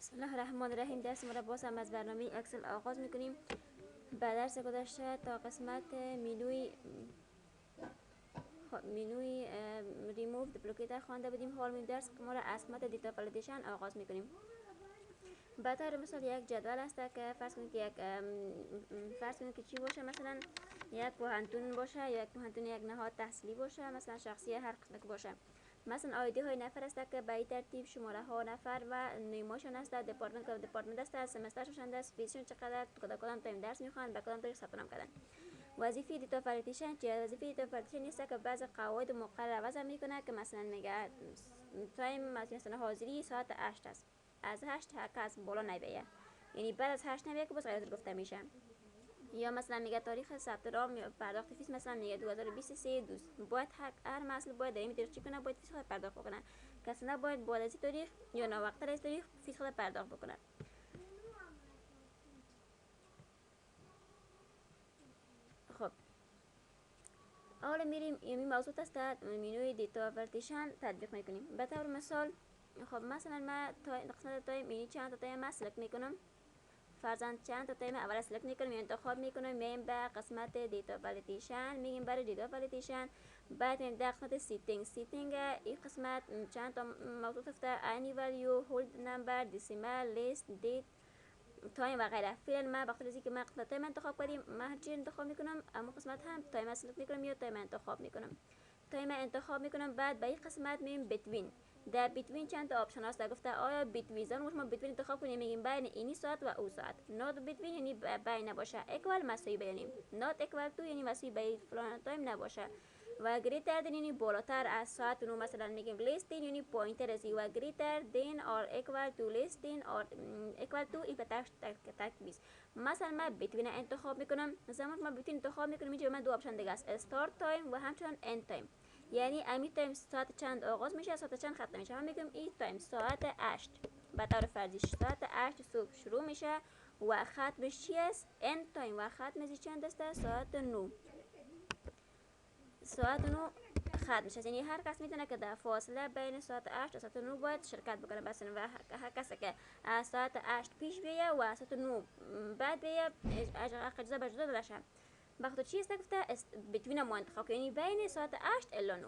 بسم الله الرحمن الرحیم. درس ما را باز هم از برنامه اکسل آغاز میکنیم. به درس گذشته تا قسمت مینوی ریموو دوپلیکیت خوانده بودیم. حال می درس ما را از قسمت دیتا والیدیشن آغاز میکنیم. به طور مثال یک جدول است که فرض کنید که چی باشه، مثلا یک پوهنتون باشه، یک نهاد تحصیلی باشه، مثلا شخصی هر قسم که باشه. مثلا آیدی های نفر است که به این ترتیب شماره ها نفر و نیماشون است، دپارتمنت است، سمسترشون است، فیزشون چقدر، کدام تایم درس میخوان، به کدام تاریخ ثبت نام کردن. وظیفه دیتا والیدیشن چیه؟ وظیفه دیتا والیدیشن است که بعضی قواعد مقرره وضع میکنه که مثلا میگه تایم مثلا حاضری ساعت 8 است، از 8 کس بالا نبیه، یعنی بعد از 8 نبیه که باز غیر گفته میشه. یا مثلا میگه تاریخ ثبت نام یا پرداخت فیس، مثلا میگه 2023 دوست باید هر مسئله باید در این تاریخ چی کنه، باید فیس خود پرداخت بکنه. کسی نباید بعد از این تاریخ یا ناوقت‌تر از تاریخ فیس خود پرداخت بکنه. خب حالا میریم این موضوع است مینوی دیتا والیدیشن تطبیق میکنیم. به طور مثال خب مثلا ما قسمت تایم اینی چند تا تایم سلکت میکنم، فرضاً چند تا تایم اول سلکت میکنیم، انتخاب میکنیم، میایم به قسمت دیتا والیدیشن، میگیم برای دیتا والیدیشن، بعد میایم در قسمت سیتینگ این قسمت چند تا موضوع گفته، any value، hold number، decimal، list، date، تایم و غیره. فعلا ما بخاطر از اینکه ما قسمت تایم انتخاب کردیم، ما هر چی انتخاب میکنم اما قسمت هم تایم سلکت میکنم یا تایم انتخاب میکنم. تایم انتخاب میکنم، بعد به این قسمت میایم بتوین. در بتوین چند تا آپشن هست، گفته آیا بتوین زمان شما بتوین انتخاب کنیم، میگیم بین اینی ساعت و او ساعت. نات بتوین یعنی بین نباشه، اکوال مساوی بینیم، نات اکوال تو یعنی مساوی به فلان تایم نباشه، و گریتر دین یعنی بالاتر از ساعت نو، مثلا میگیم لیست دین یعنی پوینتر از و گریتر دین اور اکوال تو لیست دین اور اکوال تو این پتاش تکمیز. مثلا من بتوین انتخاب میکنم، زمان ما بتوین انتخاب میکنم اینجا من دو آپشن دیگه است، استارت تایم و همچنین اند تایم. یعنی امی تایم ساعت چند آغاز میشه، ساعت چند ختم میشه. من میگم این تایم ساعت 8 به طور فرضی، ساعت 8 صبح شروع میشه و ختمش چی است؟ اند تایم، و ختمش چند است؟ ساعت 9. ساعت 9 ختم میشه. یعنی هر کس میتونه که در فاصله بین ساعت 8 و ساعت 9 باید شرکت بکنه. مثلا و هر کسی که از ساعت 8 پیش بیایه و ساعت 9 بعد بیایه اجازه به جدا داده بخاطر چی است گفته بتوین ما انتخاب کنیم، یعنی بین ساعت 8 الا 9.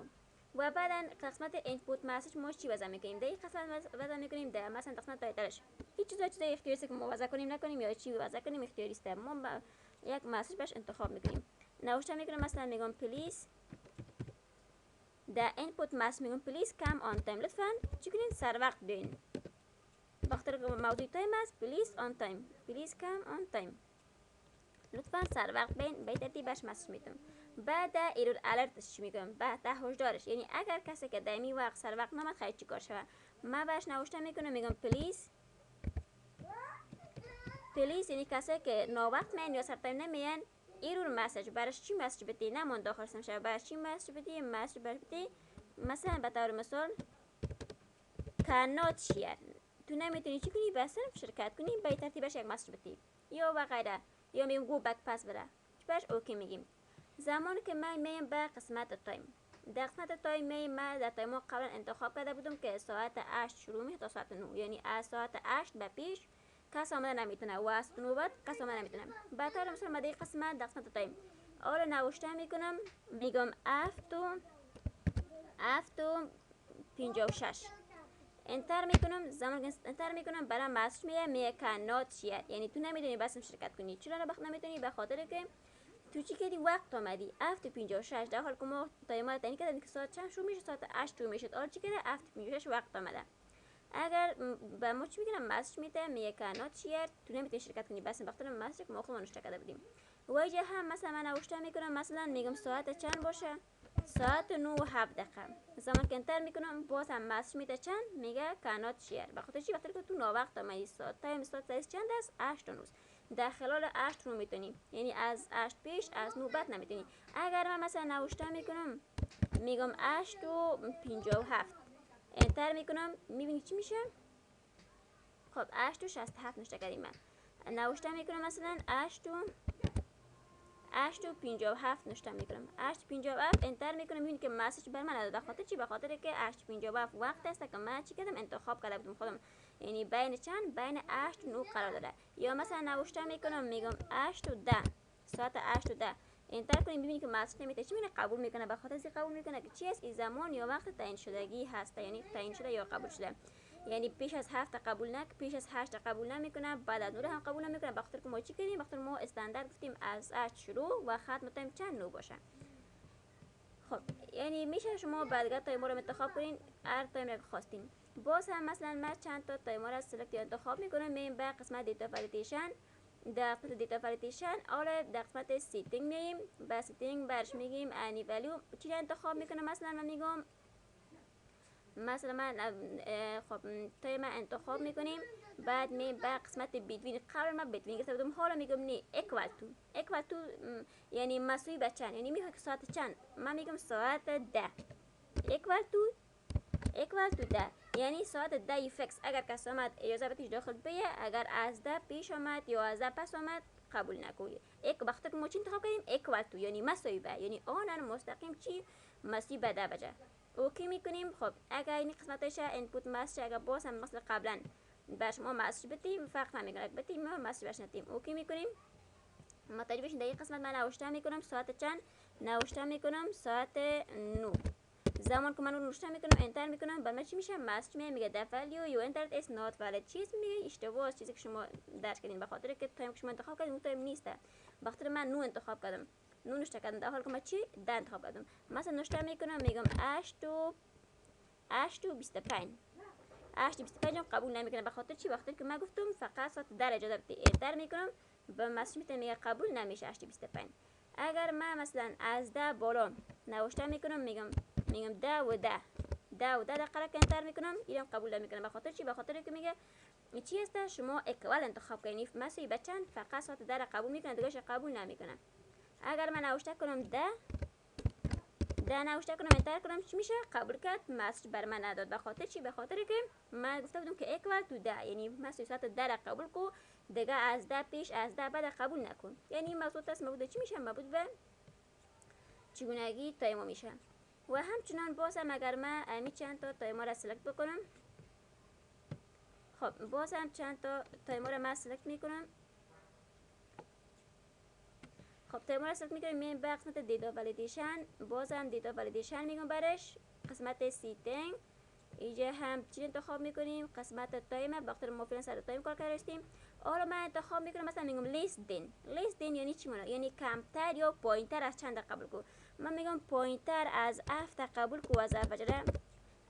و بعدا قسمت اینپوت مسیج ما چی وضع میکنیم؟ در این قسمت وضع میکنیم در مثلا قسمت تایتلش هیچ چیزای اختیاری است که ما وضع کنیم نکنیم یا چی وضع کنیم اختیاری است. ما یک مسیج بهش انتخاب میکنیم، نوشته میکنم، مثلا میگم پلیز در اینپوت مسیج میگم پلیز کم آن تایم، لطفا چی کنین سر وقت بیاین. بخاطر موضوع تایم است پلیز آن تایم، پلیز کم آن تایم، لطفا سر وقت بین به ترتیبش مسیج میتونم. بعد ایرور الرتش میکنم، بعد هشدارش، یعنی اگر کسی که در این وقت سر وقت نمد خیلی چیکار شوه. من بهش نوشته میکنم، میگم پلیز یعنی کسی که نا وقت میان یا سر تایم نمیان ایرور مسیج براش چی مسیج بدی، نمون داخل سمشه براش چی مسیج بدی، مسیج براش بدی مثلا به طور مثال cannot share، تو نمیتونی چی کنی بس شرکت کنی، به ترتیبش یک مسیج بدی یا و غیره، یا میگم گو بک پس بره براش اوکی میگیم. زمانی که من میم به قسمت تایم، در قسمت تایم من در تایم قبلا انتخاب کرده بودم که ساعت 8 شروع میشه تا ساعت 9، یعنی از ساعت 8 به پیش کس آمده نمیتونه و از 9 بعد کس آمده نمیتونه. به طور مثال من در قسمت در قسمت تایم آره نوشته میکنم، میگم افتو 56 انتر میکنم. زمان که انتر میکنم برای مسیج میگه cannot share، یعنی تو نمیتونی بسم شرکت کنی. چرا نمیتونی؟ به خاطر که تو چی کردی وقت آمدی افت 56 در حال که ما تایمر تعیین کردیم که ساعت چند شروع میشه، ساعت 8 شروع میشه، حالا چی کرده افت 56 وقت آمده. اگر به ما چی میگم مسیج میده میگه cannot share، تو نمیتونی شرکت کنی بس بخاطر مسیج که ما خودمون نوشته کرده بودیم. و اینجا هم مثلا من نوشته میکنم، مثلا میگم ساعت چند باشه، ساعت 9 و 7 دقیقه. زمان که انتر میکنم باز هم مسیج میده چند، میگه cannot share. بخاطر چی؟ بخاطر که تو ناوقت آمدی، ساعت تایم ساعت سایز چند است؟ 8 و 9. در خلال 8 رو میتونی، یعنی از 8 پیش از 9 بعد نمیتونی. اگر من مثلا نوشته میکنم میگم 8 و 57 انتر میکنم، میبینی چی میشه؟ خب 8 و 67 نوشته کردیم. من نوشته میکنم مثلا 8 و 8:57 نوشته میکنم. 8:57 انتر میکنم. میبینید که مسیج بر من به خاطر چی؟ به خاطر که 8:57 وقت است که من چی کردم؟ انتخاب کرده بودم خودم، یعنی بین چند؟ بین 8 و 9 قرار داره. یا مثلا نوشته میکنم میگم 8 و 10، ساعت 8 و 10 انتر کنیم. ببینید که مسیج نمیده چی میکنه؟ قبول میکنه. به خاطر اینکه قبول میکنه که چی است؟ این زمان یا وقت تعیین شدگی هست، یعنی تعیین شده یا قبول شده. یعنی پیش از 7 قبول پیش از 8 قبول نمیکنه، بعد از 9 هم قبول نمیکنه. به خاطر که ما چی کردیم؟ به خاطر ما استاندارد گفتیم از 8 شروع و ختم تایم چند 9 باشه. خب یعنی میشه شما بعدگاه تایمر رو انتخاب کنین هر تایم رو خواستین. باز هم مثلا من چند تا تایمر از سلکت انتخاب میکنم. میایم به قسمت دیتا ولیدیشن. در قسمت دیتا ولیدیشن حالا در قسمت سیتینگ میایم، با سیتینگ برش میگیم انی ولیو چی انتخاب میکنم. مثلا من میگم مثلا من خب تایم انتخاب میکنیم. بعد می به قسمت بیتوین، قبل ما بیتوین گفته بودم، حالا میگم نه اکوال تو یعنی مساوی به چند، یعنی میخواد ساعت چند. من میگم ساعت 10 اکوال تو 10، یعنی ساعت 10 فکس. اگر کس آمد اجازه بتیش داخل بیه، اگر از 10 پیش آمد یا از 10 پس آمد قبول نکنید. یک وقتی که ما چی انتخاب کردیم؟ اکوال تو یعنی مساوی به، یعنی آن مستقیم چی؟ مساوی به 10 بجه. اوکی میکنیم. خب اگر این قسمتش اینپوت مسج اگر باز هم مثل قبلا بر شما مسج بدیم فرق نمیکنه، بدیم ما مسج برش ندیم. اوکی میکنیم. متوجه بشین در این قسمت من نوشته میکنم ساعت چند، نوشته میکنم ساعت 9. زمان که من رو نوشته میکنم انتر میکنم، بعد من چی میشه؟ مسج میگه the value you entered is not valid. چیز میگه اشتباه، چیزی که شما درک کردین. به خاطر که تایم که شما انتخاب کردین اون تایم نیسته. به خاطر من 9 انتخاب کردم، 9 نوشته کردم، در حالی که من چی 10 انتخاب کردم. مثلا نوشته میکنم میگم 8:25 8:25 قبول نمیکنه. به خاطر چی؟ به خاطر که من گفتم فقط ساعت 10 اجازه بدید. انتر میکنم و مسج میگه قبول نمیشه 8:25. اگر من مثلا از 10 بالا نوشته میکنم میگم 10 و 10 دقیقه که انتر میکنم، اینم قبول نمیکنه. به خاطر چی؟ به خاطر که میگه چی است؟ شما اکوال انتخاب کنید، مساوی به چند، فقط ساعت 10 قبول میکنه، دیگه قبول نمیکنه. اگر من نوشته کنم 10 نوشته کنم انتر کنم چی میشه؟ قبول کرد، مسج بر من نداد. به خاطر چی؟ به خاطر که من گفته بودم که اکوال تو 10، یعنی مسج ساعت 10 قبول کو، دیگه از 10 پیش از 10 بعد قبول نکن. یعنی موضوع است مربوط چی میشه؟ مربوط به چگونگی تایمر میشه. و همچنان باز هم اگر من امی چند تا تایمر را سلکت بکنم، خب باز هم چند تا تایمر را من سلکت میکنم. خب تایمر را سلکت میکنم، میایم به قسمت دیتا ولیدیشن. باز هم دیتا ولیدیشن میگم برش، قسمت سیتینگ اینجا هم چی انتخاب میکنیم؟ قسمت تایم. بخاطر ما فعلا سر تایم کار کردیم. حالا من انتخاب میکنم مثلا میگم لیست دین یعنی چی مونه؟ یعنی کمتر یا پایینتر از چند قبول کو. من میگم پایینتر از 7 قبول کو، از فجره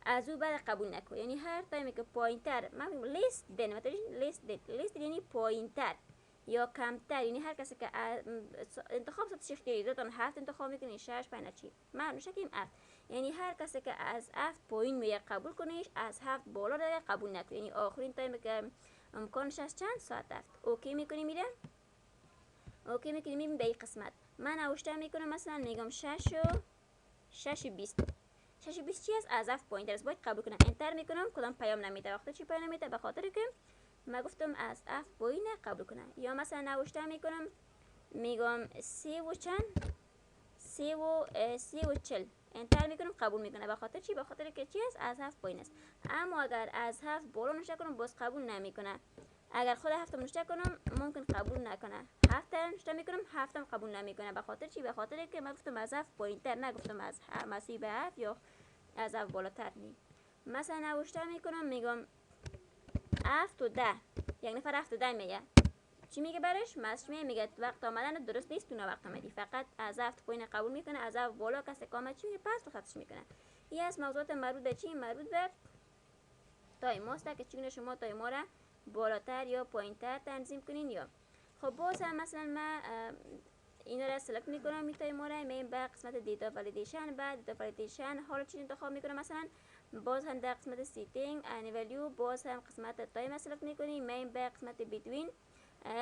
از او بعد قبول نکو. یعنی هر تایمی که پایینتر من میگم لیست دین، مثلا لیست یعنی پایینتر یا کمتر، یعنی هر کسی که انتخاب سطح شخصی دادن 7 انتخاب میکنین 6 5 چی من شکیم 7، یعنی هر کسی که از 7 پایین میگه قبول کنیش، از 7 بالا رو قبول نکنی. یعنی آخرین تایم که امکانش از چند ساعت 7. اوکی میکنیم. میره اوکی میکنیم. میریم به این قسمت من نوشته میکنم مثلا میگم 6:20 چی است؟ از 7 پایین درس باید قبول کنم. انتر میکنم، کدام پیام نمیده. وقتی چی پیام نمیده؟ به خاطر که من گفتم از 7 پایین قبول کنم. یا مثلا نوشته میکنم میگم 3 و چند 3:40 انتر میکنم، قبول میکنه. به خاطر چی؟ به خاطر که چی است؟ از 7 پایین است. اما اگر از 7 بالا نوشته کنم باز قبول نمیکنه. اگر خود 7 نوشته کنم ممکن قبول نکنه. 7 نوشته میکنم 7 قبول نمیکنه. به خاطر چی؟ به خاطر که من گفتم از 7 پایینتر، نگفتم از مساوی به 7 یا از 7 بالاتر. نی مثلا نوشته میکنم میگم 7 و 10، یک نفر 7 و 10 میگه چی میگه برش؟ مسج میگه وقت آمدن درست نیست، تو نه وقت آمدی. فقط از 7 پایین قبول میکنه، از 7 بالا کسی که آمد چی میگه؟ پس رخصتش میکنه. این از موضوعات مربوط به چی؟ مربوط به تایم است که چگونه شما تایم را بالاتر یا پایینتر تنظیم کنین. یا خب باز هم مثلا من اینا را سلکت میکنم، این تایم را میایم به قسمت دیتا ولیدیشن. بعد دیتا ولیدیشن حالا چی انتخاب میکنم؟ مثلا باز هم در قسمت سیتینگ انی ولیو، باز هم قسمت تایم سلکت میکنیم، میایم به قسمت بیتوین.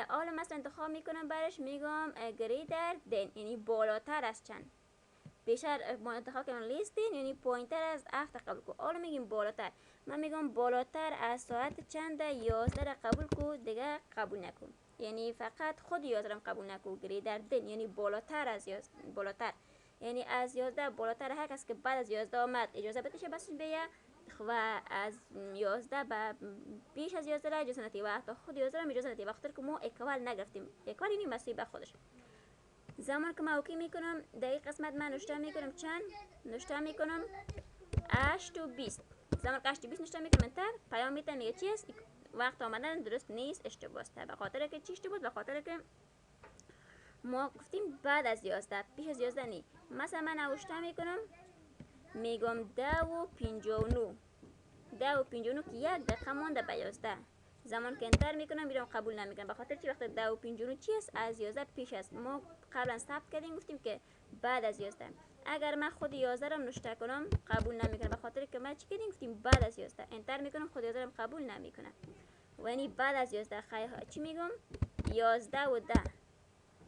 حالا مثلا انتخاب میکنم برش میگم گریتر دن، یعنی بالاتر از چند. بیشتر ما انتخاب کنم لیستین یعنی پایینتر از 7 قبول کو. حالا میگیم بالاتر، من میگم بالاتر از ساعت چند 11 قبول کو، دیگه قبول نکن. یعنی فقط خود 11 را قبول نکو. گریدر دن یعنی بالاتر از بالاتر، یعنی از 11 بالاتر. هر کس که بعد از 11 آمد اجازه بده بس بیه و از 11 به بیش از 11 اجازه نتی و حتی خود 11 را اجازه نتی. وقتی که ما اکوال نگرفتیم، اکوال اینی مسیح به خودش. زمان که ما اوکی میکنم در این قسمت من نوشته میکنم چند نوشته میکنم 8 و 20. زمان که 8 و 20 نوشته میکنم انتر پیام میتم میگه چی است وقت آمدن درست نیست اشتباه است. به خاطر که چی اشتباه؟ به خاطر که ما گفتیم بعد از 11 پیش از 11 نی. مثلا من نوشته میکنم میگم 10 و 59 10 و 59 که یک دقیقه مونده به 11. زمان که انتر میکنم میرم قبول نمیکنم. به خاطر چی؟ وقت 10 و 59 چی است؟ از 11 پیش است. ما قبلا ثبت کردیم گفتیم که بعد از 11. اگر من خود 11 را نوشته کنم قبول نمیکنم. به خاطر که ما چی کردیم گفتیم بعد از 11. انتر میکنم خود 11 را قبول نمیکنم. یعنی بعد از 11 چی میگم 11 و 10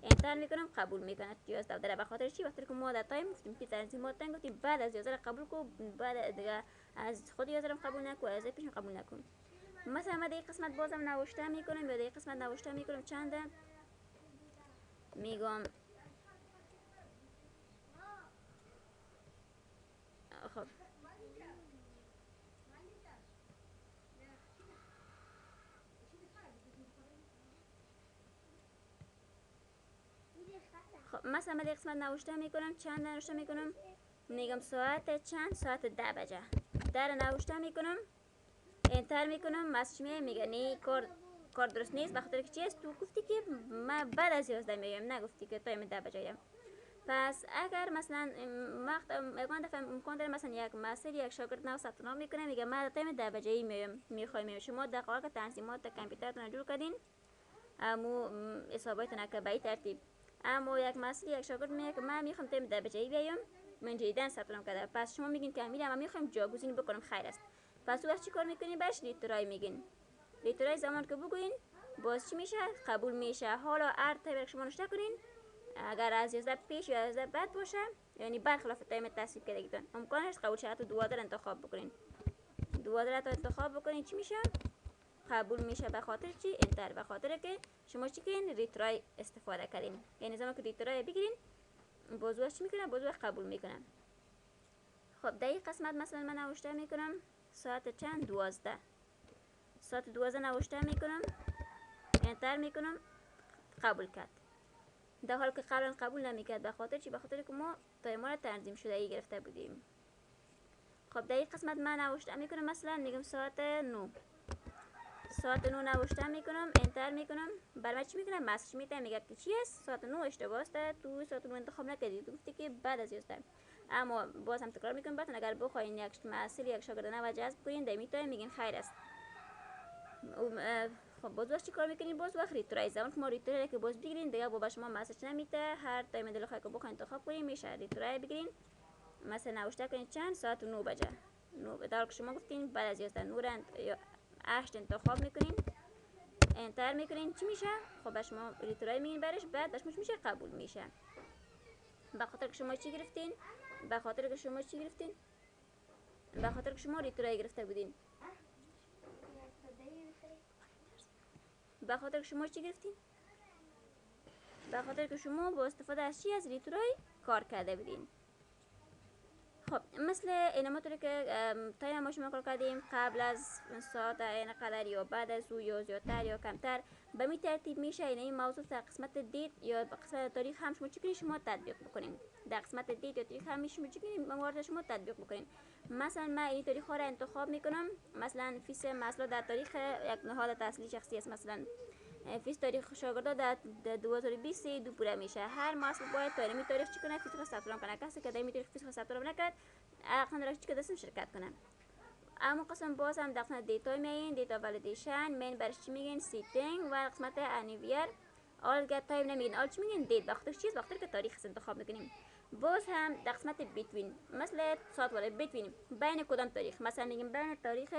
انتر میکنم قبول میکنه 11 و 10. به خاطر چی؟ وقتی که ما در تایم گفتیم که تنظیمات گفتیم بعد از 11 قبول کو، بعد دیگه از خود 11 قبول نکو، از پیش قبول نکن. مثلا من در این قسمت بازم نوشته میکنم یا در این قسمت نوشته میکنم چنده میگم خب مثلا من در این قسمت نوشته میکنم چند نوشته میکنم میگم ساعت چند ساعت 10 بجه در نوشته میکنم انتر میکنم مسئله میگه نه کار درست نیست. بخاطر که چیست؟ تو گفتی که من بعد از 11 میگم، نگفتی که تایم 10 بجه. پس اگر مثلا وقت امکان داره مثلا یک مسئله یک شاگرد نو ثبت نام میکنه میگه من تایم 10 بجه ای میخوایم شما دقایق تنظیمات کامپیوترتون جور کردین امو حساباتون که به این ترتیب. اما یک مسئله یک شاگرد میگه که من میخوام تایم 10 بجه ای بیام من جدیدن ثبت نام کرده. پس شما میگین که امیرم من میخوام جاگزینی بکنم خیر است. پس وقت چی کار میکنین؟ برش ریترای میگین. ریترای زمان که بگوین باز چی میشه؟ قبول میشه. حالا هر تایمی شما نوشته کنین اگر از 11 پیش یا 11 بعد باشه یعنی برخلاف تایم تصویب کردگیتون امکانش قبول شه. حتی 12 انتخاب بکنین، 12 تا انتخاب بکنین چی میشه؟ قبول میشه. به خاطر چی؟ انتر. به خاطر که شما چی کردین؟ ریترای استفاده کردین. یعنی زمان که ریترای بگیرین بازوش چی میکنه؟ بازوش قبول میکنه. خب در این قسمت مثلا من نوشته میکنم ساعت چند 12 ساعت 12 نوشته میکنم انتر میکنم قبول کرد. در حال که قبلا قبول نمیکرد. به خاطر چی؟ به خاطر که ما تایما را تنظیم شده ای گرفته بودیم. خب در این قسمت من نوشته میکنم مثلا میگم ساعت 9 ساعت 9 نوشته میکنم انتر میکنم. برای چی میکنم؟ مسج میتم میگه که چی است؟ ساعت 9 اشتباه است، تو ساعت 9 انتخاب نکردی، تو گفتی که بعد از 11. اما باز هم تکرار میکنم براتون اگر بخواین یک مسئله یک شاگرد نو جذب کنین در میتونین میگین خیر است. خب باز چی کار میکنین؟ باز وقت ریترای زمان که ما ریترای که باز بگیرین دیگه با شما مسج نمیته. هر تایم دل خواهی که بخواین انتخاب کنین میشه ریترای بگیرین. مثلا نوشته کنین چند ساعت 9 بجه 9 در که شما گفتین بعد از 11 9 یا 8 انتخاب میکنین انتر میکنین چی میشه؟ خب شما ریترای میگین برش بعد شما میشه قبول میشه. به خاطر که شما چی گرفتین؟ به خاطر که شما چی گرفتین؟ به خاطر که شما ریترای گرفته بودین. به خاطر که شما چی گرفتین؟ به خاطر که شما با استفاده از چی؟ از ریترای کار کرده بودین. خب مثل اینما طوری که تایم ما شما کار کردیم قبل از ساعت این قدر یا بعد از او یا زیادتر یا کمتر به می ترتیب میشه. این موضوع در قسمت دیت یا قسمت تاریخ هم شما چی شما تطبیق بکنین. در قسمت دیت یا تاریخ هم شما چی موارد شما تطبیق بکنین. مثلا من این تاریخ ها را انتخاب میکنم. مثلا فیس مسئله در تاریخ یک نهاد تحصیلی شخصی است. مثلا فیس تاریخ شاگردا در 2020 دو پوره میشه. هر مسئله باید تا این تاریخ چی کنه؟ فیس ثبت نام کنه. کسی که در این تاریخ فیس ثبت نام نکرد اقلا چی که دستم شرکت کنه. اما قسم باز هم در قسمت دیتا میگین دیتا والیدیشن مین برش چی میگین سیتینگ و قسمت انیویر آل گت تایم نمیگین آل چی میگین دیت. وقتی چیز وقتی که تاریخ انتخاب میکنیم. باز هم در قسمت بیتوین مثل ساعت ولی بیتوین بین کدام تاریخ مثلا میگیم بین تاریخ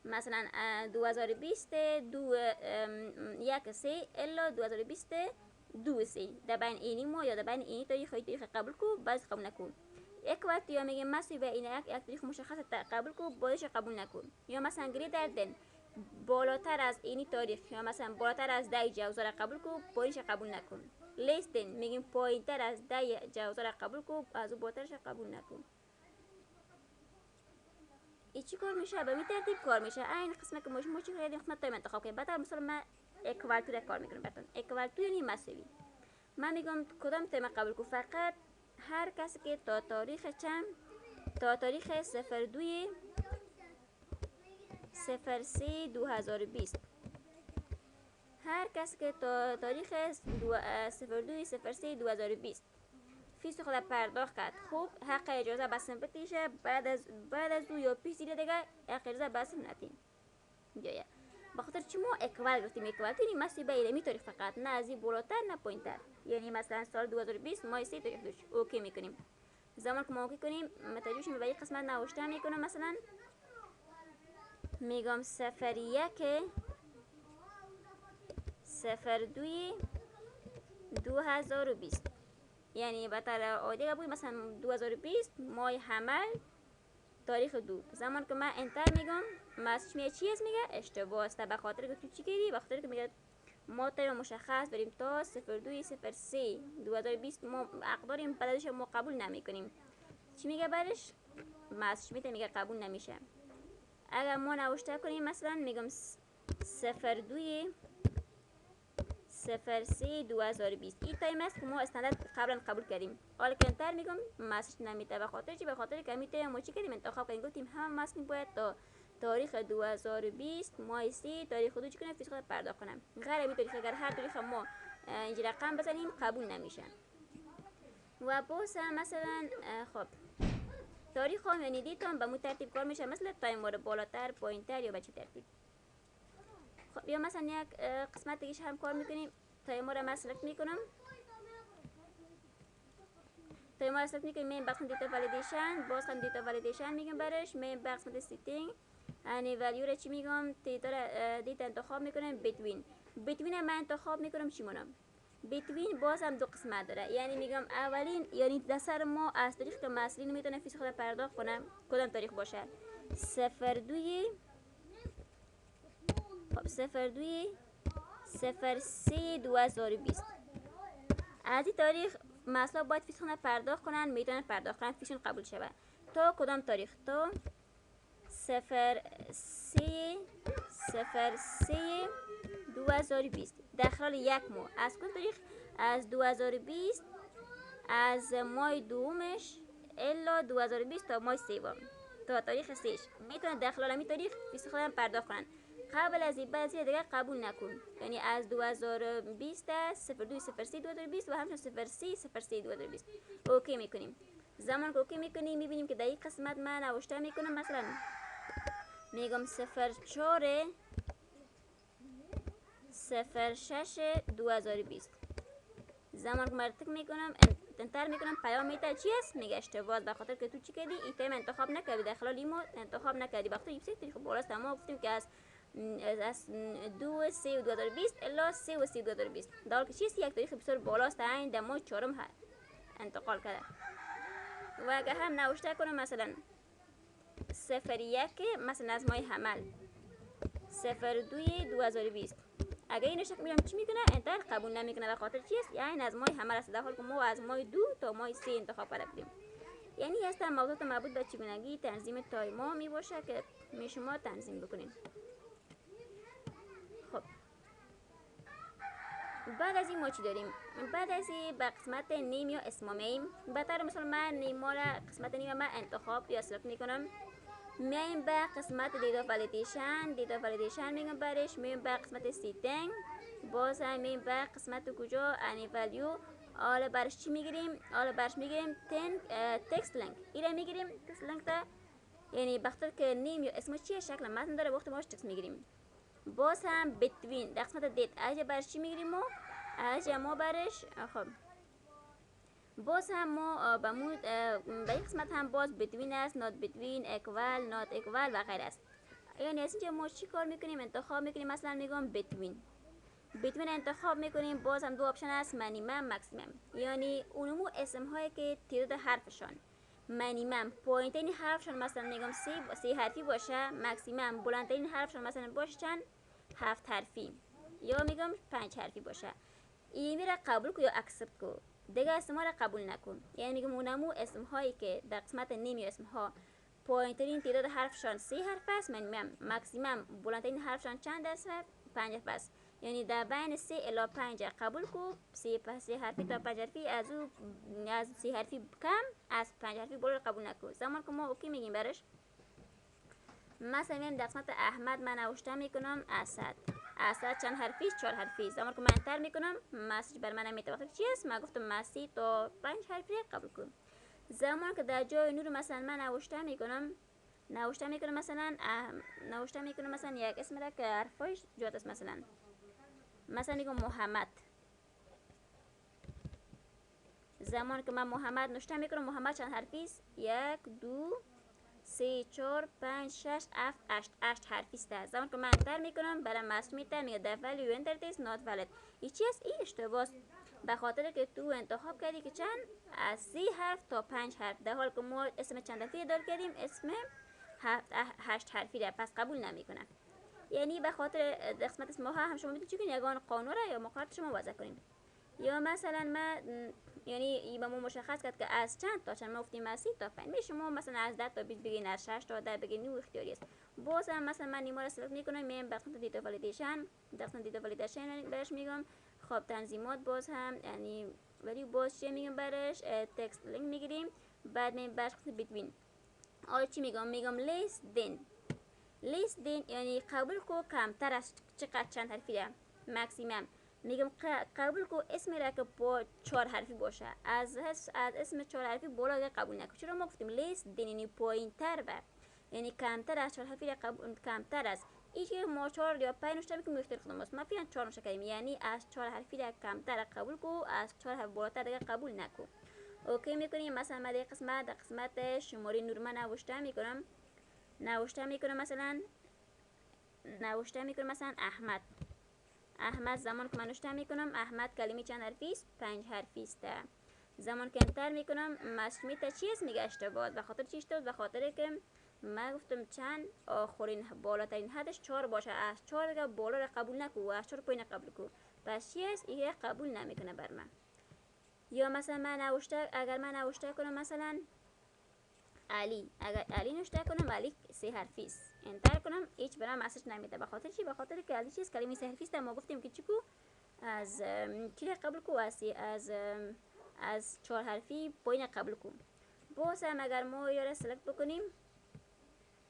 مثلا 2020 دو یک سی الا 2020 دو سی در بین اینی ما یا در بین اینی تاریخ قبول کو باز قبول نکن. یک وقت یا میگه مسیو این یک تاریخ مشخص قبول کو بازش قبول نکن. یا مثلا گریدر دن بالاتر از اینی تاریخ یا مثلا بالاتر از 10 جوزا را قبول کو، پایینش قبول نکن. لیستن میگیم پایینتر از 10 جوزا را قبول کو، از اون بالاترش قبول نکن. ای چی کار میشه؟ به می ترتیب کار میشه. این قسمت که ما چی کردیم قسمت تایم انتخاب کنیم. بعد مثلا من اکوالتور کار میکنم براتون. اکوالتور یعنی مساوی. من میگم کدام تایم قبول کو، فقط هر کسی که تا تاریخ چند، تا تاریخ 02/03/2020 هر کسی که تا تاریخ 02/03/2020 فیس خود پرداخت کرد، خوب حق اجازه بسن بتیشه. بعد از دو یا پیش دیگه حق اجازه بسن نتیم جایه. بخاطر چی ما اکوال گفتیم؟ اکوال یعنی مساوی به اینمی تاریخ فقط، نه از این بالاتر نه پایینتر. یعنی مثلا سال 2020 ماه 3 تاریخ دوش اوکی میکنیم. زمان که ما اوکی کنیم متوجه شیم به این قسمت نوشته میکنم. مثلا میگم 01/02/2020 یعنی بطر عادی بود مثلا 2020 ماه حمل تاریخ 2. زمان که من انتر میگم مسش میگه چی میگه اشتباه است، به خاطر که تو چی کردی؟ به خاطر که میگه ما تایم مشخص داریم تا 02/03/2020 ما حق داریم، بعدش ما قبول نمیکنیم. چی میگه برش؟ مسش میگه قبول نمیشه. اگر ما نوشته کنیم مثلا میگم 02/03/2020 این تایم است که ما استاندارد قبلا قبول کردیم. حالا که انتر میگم مسج نمیده. به خاطر چی؟ به خاطر که می تایم ما چی کردیم انتخاب کردیم، گفتیم همه مسج باید تا تاریخ 2020 ماه 3 تاریخ 2 چی کنیم فیس خود پرداخت کنم. غیر این تاریخ اگر هر تاریخ ما اینجا رقم بزنیم قبول نمیشه. و باز مثلا خب تاریخ هم یعنی دیتون به مو ترتیب کار میشه، مثل تایم مورد بالاتر پایینتر یا به چه ترتیب. خب یا مثلا یک قسمت دیگه هم کار میکنیم. تایم رو من سلکت میکنم، تایم رو سلکت میکنیم، مین بخش دیتا والیدیشن، باز هم دیتا والیدیشن میگم برش. مین بخش سیتینگ یعنی ولیو رو چی میگم دیتا انتخاب میکنم. بیتوین من انتخاب میکنم چی مونم. بیتوین باز هم دو قسمت داره، یعنی میگم اولین یعنی دستر ما از تاریخ که مسئولین میتونه فیس خود پرداخت کنم کدام تاریخ باشه؟ 02/03/2020 از این تاریخ مسئله باید فیس خود پرداخت کنن، میتونن پرداخت کنن فیشون قبول شود. تا کدام تاریخ؟ تا 03/03/2020 در خلال یک ماه. از کدام تاریخ؟ از 2020 از ماه دومش الا 2020 تا ماه سوم تا تاریخ 3 میتونن در خلال همین تاریخ فیس خودم پرداخت کنن. قبل از این بعد دیگه قبول نکن. یعنی از 2020 02/03/2020 و همچنین 03/03/2020 اوکی میکنیم. زمان که اوکی میکنیم میبینیم که در این قسمت من نوشته میکنم مثلا میگم 04/06/2020 زمان که مرتک میکنم انتر میکنم پیام میده چی است؟ میگه اشتباه، به خاطر که تو چی کردی؟ این تایم انتخاب نکردی، در خلال این ماه انتخاب نکردی. وقتی این تاریخ بالاست ما گفتیم که از 2/3/2020 الا 3/3/2020 در حالی که چیست یک تاریخ بسیار بالاست این در ماه چهارم انتقال کرده. و اگر هم نوشته کنم مثلا 01 مثلا از ماه حمل 02/2020 اگر اینو شک میرم چی میکنه؟ انتر قبول نمیکنه. به خاطر چیست؟ یعنی از ماه حمل است، در حالی که ما از ماه 2 تا ماه 3 انتخاب کرده بودیم. یعنی هستن موضوعات مربوط به چگونگی تنظیم تایما می باشه که می شما تنظیم بکنین. خب بعد از این ما چی داریم؟ بعد از این به قسمت نیم یا اسم میم. به طور مثال من نیم را قسمت نیم من انتخاب یا سلکت میکنم. میایم به قسمت دیتا والیدیشن میگم برش. میایم به قسمت سیتینگ، باز هم میایم به قسمت کجا انی ولیو. حالا برش چی میگیریم؟ حالا برش میگیریم تکست لینک. اینا میگیریم تکست لینک تا یعنی بخاطر که نیم یا اسمش چیه شکل متن داره وقتی ماش تکست میگیریم. باز هم بیتوین در قسمت دیت اجا برش چی میگیریم ما؟ اجا ما برش خب باز هم ما به این قسمت هم باز بیتوین است، نات بیتوین، اکوال، نات اکوال و غیره است. یعنی از اینجا ما چی کار میکنیم؟ انتخاب میکنیم. مثلا میگم بیتوین انتخاب میکنیم. باز هم دو آپشن است، مینیمم مکسیمم، یعنی اونمو اسم هایی که تعداد حرفشان مینیمم پایینترین حرفشان مثلا میگم سی حرفی باشه، مکسیمم بلندترین حرفشان مثلا باشه چند 7 حرفی یا میگم 5 حرفی باشه. این میره قبول کو یا اکسپت کو، دیگه اسم ها را قبول نکن. یعنی میگم اونمو اسم هایی که در قسمت نیمی اسم ها پایینترین تعداد حرفشان 3 حرف است، مکسیمم بلندترین حرفشان چند است؟ 5 حرف است. یعنی در بین 3 الی 5 قبول کو، 3 حرفی تا 5 حرفی از 3 حرفی کم، از 5 حرفی بالا قبول نکن. زمان که ما اوکی میگیم برش، مثلا میام در قسمت احمد من نوشته میکنم اسد چند حرفی؟ 4 حرفی. زمان که من انتر میکنم مسیج بر من میتوقف چی است؟ من گفتم مسی تا 5 حرفی قبول کن. زمان که در جای نور مثلا من نوشته میکنم مثلا یک اسم را که حرفایش جوت است، مثلا میگم محمد. زمان که من محمد نوشته میکنم محمد چند حرفی است؟ 1 2 3 4 5 6 7 8 حرفی است. زمان که من انتر میکنم برای مسج میتر میگه the value you entered is not valid. این چی است؟ این اشتباه است، به خاطر که تو انتخاب کردی که چند از 3 حرف تا 5 حرف، در حال که ما اسم چند حرفی دار کردیم، اسم 8 حرفی را، پس قبول نمیکنه. یعنی به خاطر قسمت اسم ها هم شما میتونید چون یگان قانون را یا مقررات شما وضع کنیم. یا مثلا ما یعنی به ما مشخص کرد که از چند تا چند، ما گفتیم از 30 تا 5 می شما مثلا از 10 تا 20 بگین، از 6 تا 10 بگین، نو اختیاری است. باز هم مثلا من نیما را سلکت میکنم، میام به قسمت دیتا والیدیشن، در قسمت دیتا والیدیشن بهش میگم خب تنظیمات، باز هم یعنی ولی باز چه میگم برش تکست لینک میگیریم، بعد میام به قسمت بیتوین. حالا چی میگم لیست دین یعنی قبول کو کمتر از چقدر چند حرفی ده، مکسیمم میگم قبول کو اسم را که با 4 حرفی باشه، از اسم 4 حرفی بالا قبول نکن. چرا ما گفتیم لیست دین یعنی پایین تر و یعنی کمتر از 4 حرفی را قبول، کمتر از این که ما 4 یا 5 نوشته میکنیم اختیار خودم است، ما فعلا 4 نوشته کردیم، یعنی از 4 حرفی را کمتر قبول کو، از 4 حرف بالاتر دیگه قبول نکن. اوکی میکنیم. مثلا ما در قسمت شماره نورمه نوشته میکنم مثلا احمد. زمان که من نوشته میکنم احمد کلمه چند حرفی است؟ 5 حرفی است. زمان که انتر میکنم مسمیت چی است؟ میگه اشتباه. به خاطر چی اشتباه؟ به خاطر که من گفتم چند آخرین بالاترین حدش 4 باشه، از 4 دیگه بالا را قبول نکو و از 4 پایین قبول کو، پس چی است؟ این قبول نمیکنه بر من. یا مثلا اگر من نوشته کنم مثلا علی، اگر علی نوشته کنم علی 3 حرفی است، انتر کنم هیچ برام مسج نمیده. به خاطر چی؟ به خاطر که علی چیز کلمه 3 حرفی است. ما گفتیم که چیکو از چی قبول کو، از 4 حرفی پایین قبول کو. باز هم اگر ما یا سلکت بکنیم،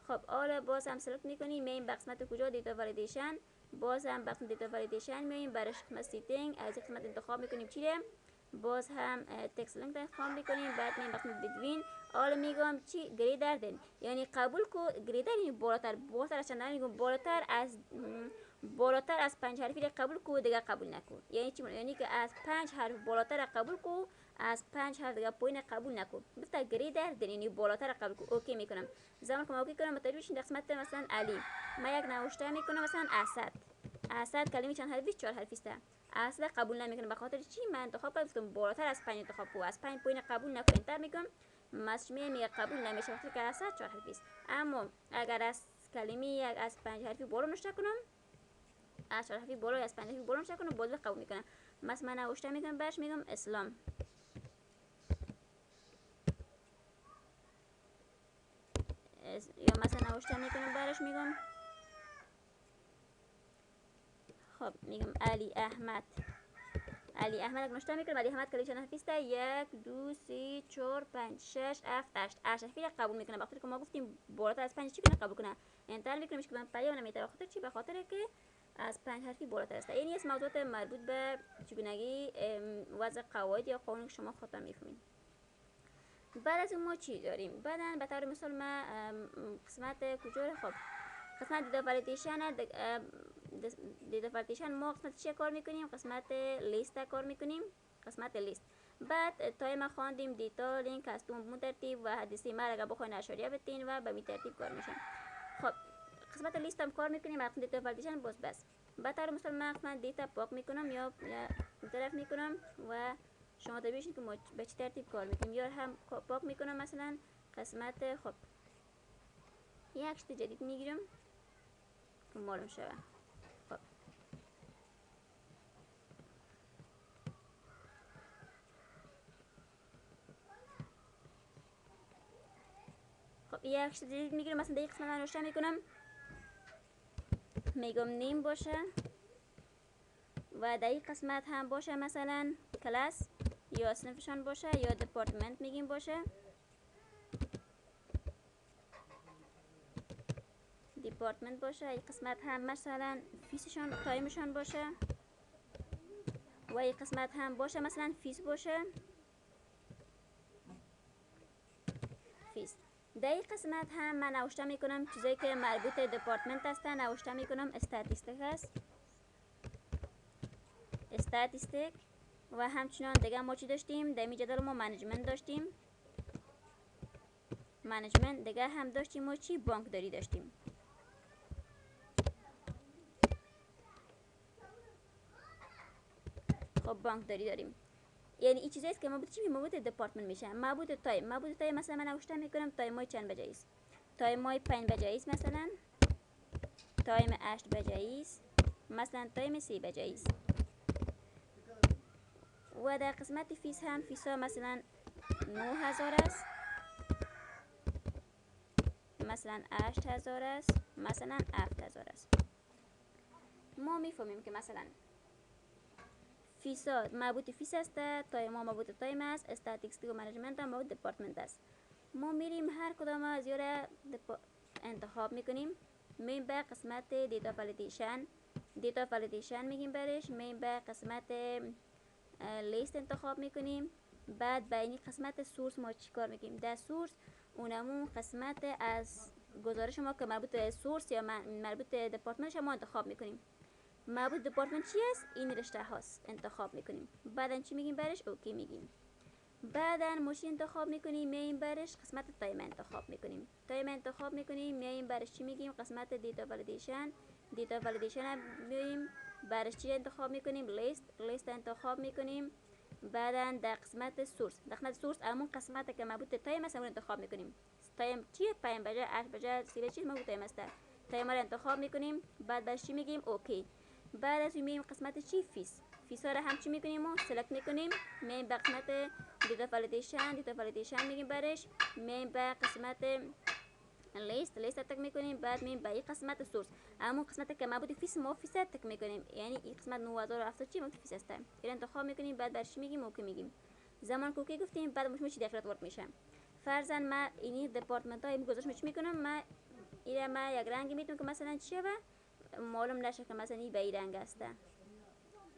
خب حالا باز هم سلکت میکنیم، میایم به قسمت کجا دیتا والیدیشن، باز هم به قسمت دیتا والیدیشن میایم، برای قسمت سیتینگ از قسمت انتخاب میکنیم چی، باز هم تکست لینک انتخاب میکنیم، بعد میایم به قسمت بیتوین. حالا میگم چی؟ گریدر دن یعنی قبول کو، گریدر یعنی بالاتر از چند، میگم بالاتر از 5 حرفی را قبول کو، دیگه قبول نکن. یعنی چی؟ یعنی که از 5 حرف بالاتر قبول کو، از 5 حرف دیگه پایین قبول نکن. گفته گریدر دن یعنی بالاتر قبول کو. اوکی میکنم. زمان که ما اوکی کنم متوجه بشین در قسمت مثلا علی ما یک نوشته میکنم مثلا اسد کلمه چند حرفی؟ 4 حرفی است. اصلا قبول نمیکنه. به خاطر چی؟ من انتخاب کردم بالاتر از 5 انتخاب کو، از 5 پایین قبول نکن، انتر میگم مسج میگه قبول نمیشه وقتی که اسد 4 حرفی است. اما اگر از کلمه از 5 حرفی بالا نوشته کنم، از 4 حرفی بالا، از 5 حرفی بالا نوشته کنم، باز قبول میکنه. مثلا من نوشته میکنم برش میگم اسلام، یا مثلا نوشته میکنم برش میگم خب میگم علی احمد نوشته میکنم علی احمد کلیش حرفی است. 1 2 3 4 5 6 7 8 حرفی را قبول میکنه. بخاطر که ما گفتیم بالاتر از 5 چی کنه قبول کنه، انتر میکنیم که من پیام نمیده. بخاطر چی؟ به خاطر که از 5 حرفی بالاتر است. این است موضوعات مربوط به چگونگی وضع قواعد یا قانون شما خودتان میفهمید. بعد از اون ما چی داریم؟ بعدن به طور مثال ما قسمت کجا خب قسمت دیتا والیدیشن ما قسمت چی کار میکنیم؟ قسمت لیست کار میکنیم، قسمت لیست. بعد تا ما خواندیم دیتا لینک از اون ترتیب و حدیثی ما اگر بخواین اشاریه بتین و به می ترتیب کار میشن. خب قسمت لیست هم کار میکنیم. قسمت دیتا والیدیشن باز بس به طور مثال من قسمت دیتا پاک میکنم یا طرف میکنم و شما ببینید که ما به چه ترتیب کار میکنیم. یا هم پاک میکنم مثلا قسمت خب یک شت جدید میگیرم که معلوم شوه. خب یک شت جدید میگیرم، مثلا دیگه قسمت روشن میکنم، میگم نیم باشه و در این قسمت هم باشه مثلا کلاس یا صنفشان باشه یا دپارتمنت میگیم باشه، دیپارتمنت باشه. این قسمت هم مثلا فیسشان تایمشان باشه و این قسمت هم باشه مثلا فیس باشه، فیس. در این قسمت هم من نوشته میکنم چیزایی که مربوط دپارتمنت هستن، نوشته میکنم استاتیستیک هست، استاتیستیک. و همچنان دیگه ما چی داشتیم در این جدول؟ ما منیجمنت داشتیم، منیجمنت. دیگه هم داشتیم ما چی؟ بانکداری داشتیم. خب بانکداری داریم، یعنی این چیزایی که مربوط چی؟ مربوط دپارتمنت میشه. مربوط تایم، مربوط تایم مثلا من نوشته میکنم تایم مای چند بجه است، تایم مای 5 بجه است، مثلا تایم 8 بجه است، مثلا تایم 3 بجه است. و در قسمت فیس هم فیسا مثلا 9000 است، مثلا 8000 است، مثلا 7000 است. ما میفهمیم که مثلا فیسا مربوط فیس است، تایم ما مربوط تایم است، استاتیستیک و منیجمنت هم مربوط دپارتمنت است. ما میریم هر کدام از یورا انتخاب میکنیم، میم به قسمت دیتا والیدیشن، دیتا والیدیشن میگیم برش، میم به قسمت لیست انتخاب میکنیم. بعد به این قسمت سورس ما چیکار میکنیم؟ در سورس اونمون قسمت از گزارش ما که مربوط به سورس یا مربوط به دپارتمنت ما انتخاب میکنیم. مربوط دپارتمنت چی است؟ این رشته هاست انتخاب میکنیم. بعدن چی میگیم برش؟ اوکی میگیم. بعدن ماشین انتخاب میکنیم، میایم برش قسمت تایم انتخاب میکنیم، تایم انتخاب میکنیم، میایم برش چی میگیم؟ قسمت دیتا والیدیشن، دیتا والیدیشن میایم برش چی انتخاب میکنیم؟ لیست انتخاب میکنیم. بعدن در قسمت سورس، در قسمت سورس همون قسمت که مربوط تایم است اون انتخاب میکنیم. تایم چیه؟ 5 بجه، 8 بجه، 3 بجه چی مربوط تایم است. تایم رو انتخاب میکنیم، بعد برش چی میگیم؟ اوکی. بعد از میایم قسمت چی؟ فیس. فیس رو هم چی میکنیم؟ و سلکت میکنیم، میایم به قسمت دیتا والیدیشن، دیتا والیدیشن میگیم برش، میایم به قسمت لیست تک میکنیم. بعد میایم به این قسمت سورس، همون قسمت که مربوط فیس ما فیس تک میکنیم، یعنی این قسمت 9070 چی مربوط فیس است، این انتخاب میکنیم. بعد برش میگیم اوکی میگیم. زمان کوکی گفتیم، بعد مش چی داخل ورک میشه. فرضاً ما اینی دپارتمنت های گذاشت چی میکنم؟ ما اینا ما یک رنگ میتونم که مثلا چیه و معلوم نشه که مثلا این به این رنگ است.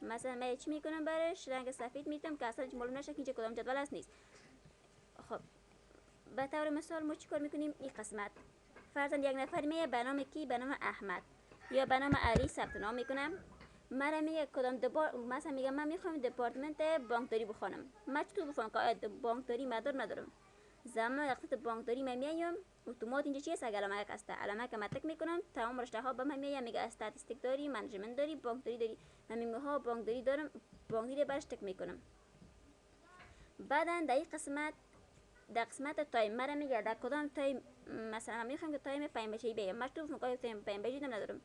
مثلا من چی میکنم برش؟ رنگ سفید میتونم که اصلا معلوم نشه که اینجا کدام جدول است نیست. خب به طور مثال ما چی کار میکنیم؟ این قسمت فرضاً یک نفر میه به نام کی؟ به نام احمد یا به نام علی ثبت نام میکنم. مرا میگه کدام مثلا میگم من میخوام دپارتمنت بانکداری بخونم. من چطور بفهمم که بانکداری مدار ندارم؟ زمان وقتی بانکداری من میایم اتومات اینجا چی است؟ علامه یک است، علامه که من تک میکنم تمام رشته ها به من میگه، میگه استاتیستیک داری، منیجمنت داری، بانکداری داری. من میگم ها بانکداری دارم، بانکداری برش تک میکنم. بعدن در این قسمت در قسمت تایم مرا میگه در کدام تایم، مثلا من میخوام که تایم 5 بجه بگم، من تو میگم تایم 5 بجه ندارم.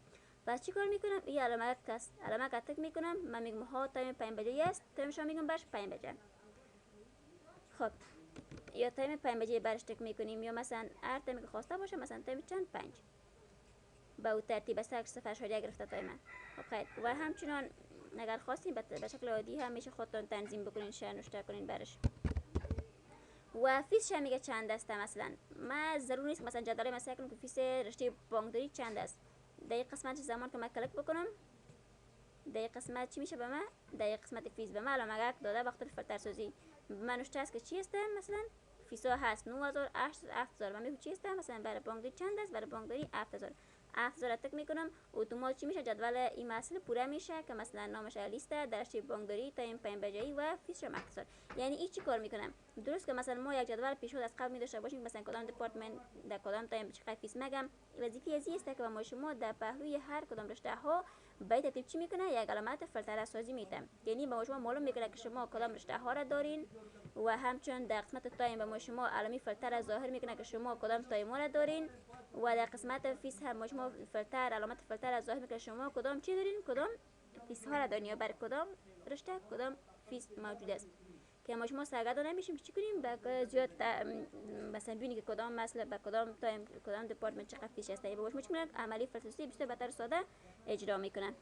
پس چی کار میکنم؟ این علامه است، علامه که تک میکنم، من میگم ها تایم 5 بجه است، تایمش میگم برش 5 بجه. خب یا تایم 5 بجه برش تک میکنیم، یا مثلا هر تایمی که خواسته باشه، مثلا تایم چند 5 به اون ترتیب است که صفرش گرفته تایم. خب خیر. و همچنان اگر خواستین به شکل عادی هم میشه خودتون تنظیم بکنین، شیر نوشته کنین برش. و فیسش میگه چند است. مثلا ما ضرور نیست مثلا جدول مثلا کنم که فیس رشته بانکداری چند است. در این قسمت زمان که من کلیک بکنم، در این قسمت چی میشه به من؟ در این قسمت فیس به من علامه داده وقت فیلتر سازی. من نوشته است که چی است؟ مثلا فیسا هست 9000 8000. من میگم چی است؟ مثلا برای بانکداری چند است؟ برای بانکداری 7000. 7000 تک میکنم، اتومات چی میشه؟ جدول این مسئله پوره میشه که مثلا نامش لیست درش بانکداری تایم 5 بجه‌ای و فیسش مختصر. یعنی این چی کار میکنم؟ درست که مثلا ما یک جدول پیشنهاد از قبل می داشته باشیم مثلا کدام دپارتمنت در کدام تایم چقدر فیس مگم، وظیفه از است که ما شما در پهلوی هر کدام رشته ها به ترتیب چی میکنه یک علامت فلتر سازی میده، یعنی به شما معلوم میکنه که شما کدام رشته ها را دارین و همچنین در قسمت تایم به شما علامه فلتر ظاهر میکنه که شما کدام تایم را دارین و در قسمت فیس هم شما فلتر علامت فلتر ظاهر میکنه شما کدام چی دارین کدام فیس ها را دارین یا بر کدام رشته کدام فیس موجود است که ما شما سرگردان نمیشیم که چی کنیم به زیاد مثلا ببینید که کدام مسئله به کدام تایم کدام دپارتمنت چقدر فیش هست، با شما چی میکنن عملی فلسفی بسیار بهتر ساده اجرا میکنن.